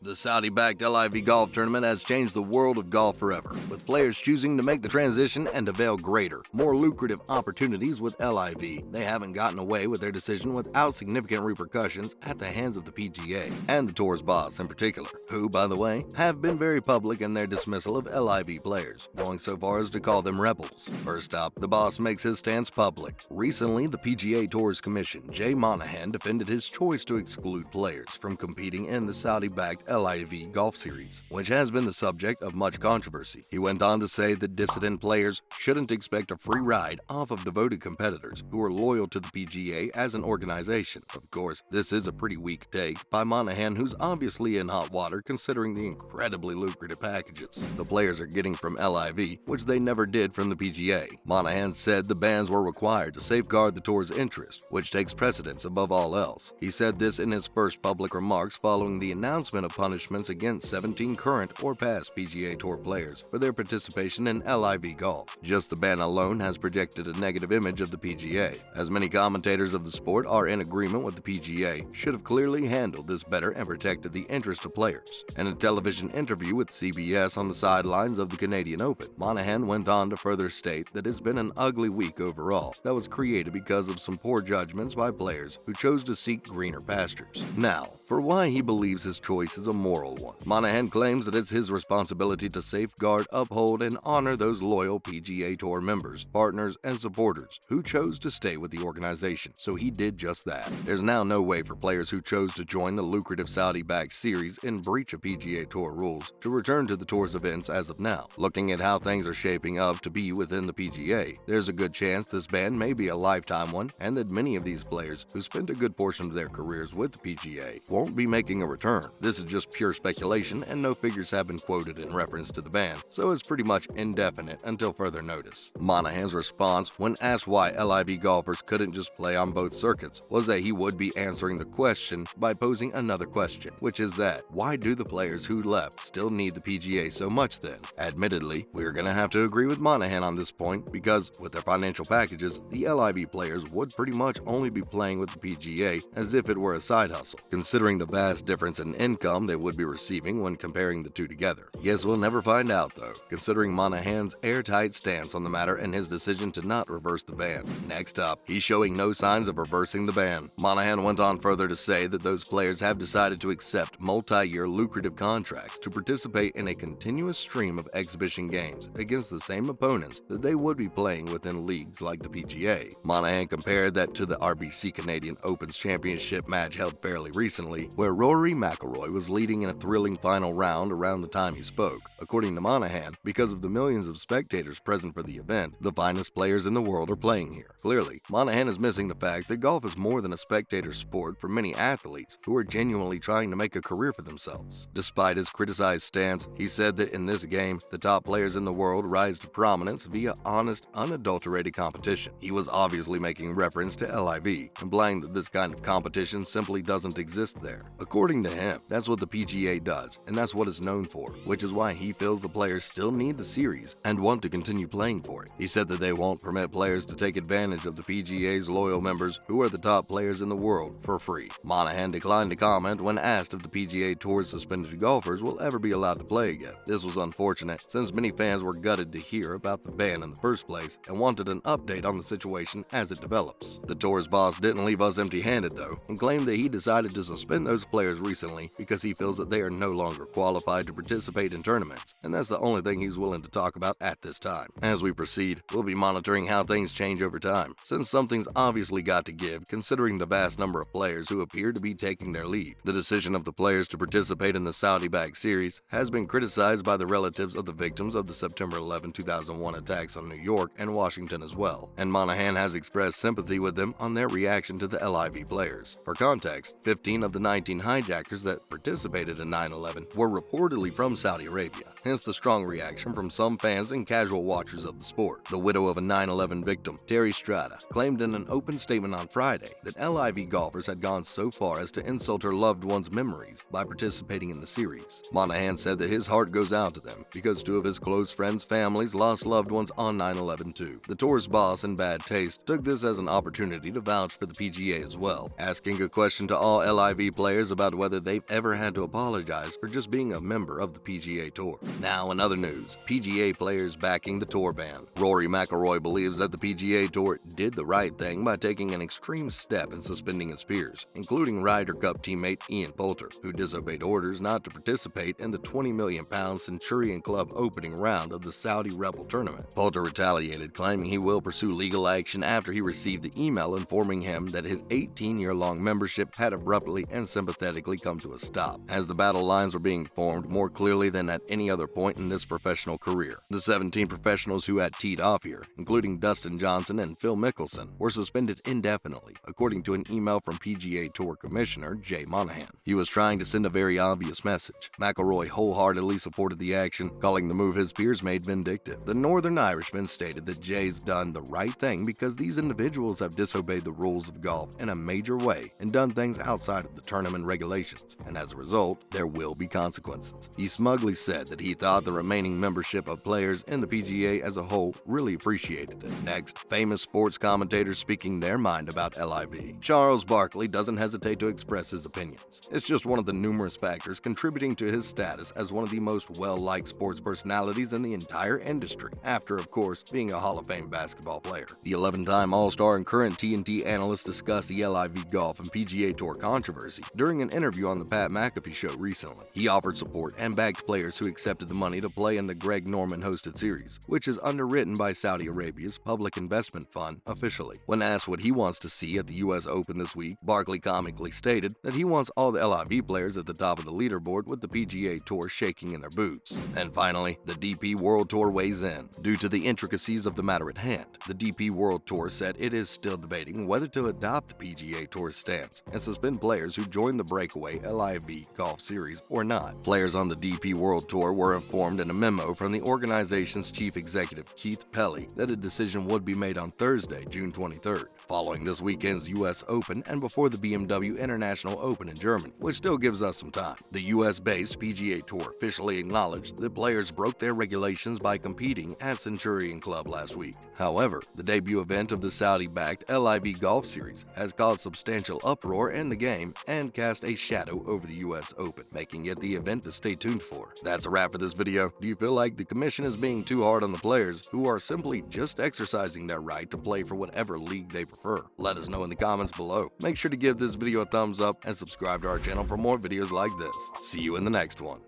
The Saudi-backed LIV golf tournament has changed the world of golf forever, with players choosing to make the transition and avail greater, more lucrative opportunities with LIV. They haven't gotten away with their decision without significant repercussions at the hands of the PGA, and the tour's boss in particular, who, by the way, have been very public in their dismissal of LIV players, going so far as to call them rebels. First up, the boss makes his stance public. Recently, the PGA Tour's commission, Jay Monahan, defended his choice to exclude players from competing in the Saudi-backed LIV Golf Series, which has been the subject of much controversy. He went on to say that dissident players shouldn't expect a free ride off of devoted competitors who are loyal to the PGA as an organization. Of course, this is a pretty weak take by Monahan, who's obviously in hot water considering the incredibly lucrative packages the players are getting from LIV, which they never did from the PGA. Monahan said the bans were required to safeguard the tour's interest, which takes precedence above all else. He said this in his first public remarks following the announcement of punishments against 17 current or past PGA Tour players for their participation in LIV golf. Just the ban alone has projected a negative image of the PGA, as many commentators of the sport are in agreement with the PGA should have clearly handled this better and protected the interest of players. In a television interview with CBS on the sidelines of the Canadian Open, Monahan went on to further state that it's been an ugly week overall that was created because of some poor judgments by players who chose to seek greener pastures. Now, for why he believes his choice is a moral one. Monahan claims that it's his responsibility to safeguard, uphold, and honor those loyal PGA Tour members, partners, and supporters who chose to stay with the organization, so he did just that. There's now no way for players who chose to join the lucrative Saudi-backed series in breach of PGA Tour rules to return to the tour's events as of now. Looking at how things are shaping up to be within the PGA, there's a good chance this ban may be a lifetime one, and that many of these players who spent a good portion of their careers with the PGA won't be making a return. This is just pure speculation, and no figures have been quoted in reference to the ban, so it's pretty much indefinite until further notice. Monahan's response when asked why LIV golfers couldn't just play on both circuits was that he would be answering the question by posing another question, which is that, why do the players who left still need the PGA so much then? Admittedly, we're gonna have to agree with Monahan on this point, because with their financial packages, the LIV players would pretty much only be playing with the PGA as if it were a side hustle, considering the vast difference in income they would be receiving when comparing the two together. Guess we'll never find out though, considering Monahan's airtight stance on the matter and his decision to not reverse the ban. Next up, he's showing no signs of reversing the ban. Monahan went on further to say that those players have decided to accept multi-year lucrative contracts to participate in a continuous stream of exhibition games against the same opponents that they would be playing within leagues like the PGA. Monahan compared that to the RBC Canadian Open's championship match held fairly recently, where Rory McIlroy was leading in a thrilling final round around the time he spoke. According to Monahan, because of the millions of spectators present for the event, the finest players in the world are playing here. Clearly, Monahan is missing the fact that golf is more than a spectator sport for many athletes who are genuinely trying to make a career for themselves. Despite his criticized stance, he said that in this game, the top players in the world rise to prominence via honest, unadulterated competition. He was obviously making reference to LIV, implying that this kind of competition simply doesn't exist there. According to him, that's what the PGA does, and that's what it's known for, which is why he feels the players still need the series and want to continue playing for it. He said that they won't permit players to take advantage of the PGA's loyal members, who are the top players in the world, for free. Monahan declined to comment when asked if the PGA Tour's suspended golfers will ever be allowed to play again. This was unfortunate, since many fans were gutted to hear about the ban in the first place and wanted an update on the situation as it develops. The tour's boss didn't leave us empty-handed though, and claimed that he decided to suspend those players recently because he feels that they are no longer qualified to participate in tournaments, and that's the only thing he's willing to talk about at this time. As we proceed, we'll be monitoring how things change over time, since something's obviously got to give considering the vast number of players who appear to be taking their leave. The decision of the players to participate in the Saudi-backed series has been criticized by the relatives of the victims of the September 11, 2001 attacks on New York and Washington as well, and Monahan has expressed sympathy with them on their reaction to the LIV players. For context, 15 of the 19 hijackers that participated in 9/11 were reportedly from Saudi Arabia, hence the strong reaction from some fans and casual watchers of the sport. The widow of a 9/11 victim, Terry Strada, claimed in an open statement on Friday that LIV golfers had gone so far as to insult her loved one's memories by participating in the series. Monahan said that his heart goes out to them because two of his close friends' families lost loved ones on 9/11 too. The tour's boss, in bad taste, took this as an opportunity to vouch for the PGA as well, asking a question to all LIV players about whether they've ever had had to apologize for just being a member of the PGA Tour. Now, in other news, PGA players backing the tour ban. Rory McIlroy believes that the PGA Tour did the right thing by taking an extreme step in suspending his peers, including Ryder Cup teammate Ian Poulter, who disobeyed orders not to participate in the £20 million Centurion Club opening round of the Saudi Rebel Tournament. Poulter retaliated, claiming he will pursue legal action after he received the email informing him that his 18-year-long membership had abruptly and sympathetically come to a stop, as the battle lines were being formed more clearly than at any other point in this professional career. The 17 professionals who had teed off here, including Dustin Johnson and Phil Mickelson, were suspended indefinitely, according to an email from PGA Tour Commissioner Jay Monahan. He was trying to send a very obvious message. McIlroy wholeheartedly supported the action, calling the move his peers made vindictive. The Northern Irishman stated that Jay's done the right thing because these individuals have disobeyed the rules of golf in a major way and done things outside of the tournament regulations, and as a result, there will be consequences. He smugly said that he thought the remaining membership of players in the PGA as a whole really appreciated it. Next, famous sports commentators speaking their mind about LIV. Charles Barkley doesn't hesitate to express his opinions. It's just one of the numerous factors contributing to his status as one of the most well-liked sports personalities in the entire industry, after, of course, being a Hall of Fame basketball player. The 11-time All-Star and current TNT analyst discussed the LIV Golf and PGA Tour controversy during an interview on the Pat McAfee Show recently. He offered support and backed players who accepted the money to play in the Greg Norman-hosted series, which is underwritten by Saudi Arabia's Public Investment Fund officially. When asked what he wants to see at the U.S. Open this week, Barkley comically stated that he wants all the LIV players at the top of the leaderboard with the PGA Tour shaking in their boots. And finally, the DP World Tour weighs in. Due to the intricacies of the matter at hand, the DP World Tour said it is still debating whether to adopt the PGA Tour's stance and suspend players who join the breakaway LIV Golf Series or not. Players on the DP World Tour were informed in a memo from the organization's chief executive Keith Pelley that a decision would be made on Thursday, June 23rd, following this weekend's U.S. Open and before the BMW International Open in Germany, which still gives us some time. The U.S.-based PGA Tour officially acknowledged that players broke their regulations by competing at Centurion Club last week. However, the debut event of the Saudi-backed LIV Golf Series has caused substantial uproar in the game and cast a shadow over the U.S. Open, making it the event to stay tuned for. That's a wrap for this video. Do you feel like the commission is being too hard on the players who are simply just exercising their right to play for whatever league they prefer? Let us know in the comments below. Make sure to give this video a thumbs up and subscribe to our channel for more videos like this. See you in the next one.